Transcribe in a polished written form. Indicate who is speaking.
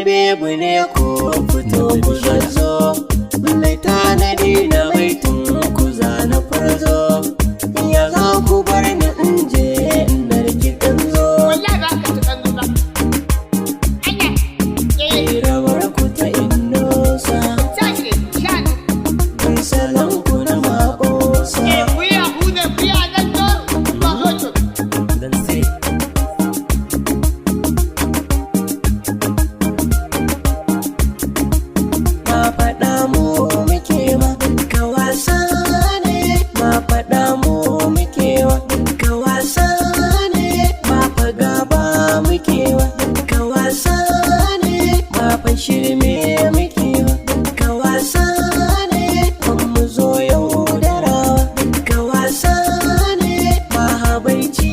Speaker 1: bebu ne ko fito ku zazzo, mai tanadi na baitin ku zana farzo, ya za ku bar ni in je in narki kanzo.
Speaker 2: Wallahi ba ka ta kanzo ba. Anya.
Speaker 1: Rawar ku ta innosa,
Speaker 2: Tashi shan.
Speaker 1: kun salon ku na maƙosa.
Speaker 2: Kuya hude kuya nan to ba hoto.
Speaker 1: Dan sai ma faɗa mu muke wa ka wasa ne, ma faɗa mu muke wa ka wasa ne, ma fa gaba muke wa ka wasa ne, ma fa shirme muke wa ka wasa ne, kan mu zo yau da rawa ka wasa ne, ma habaici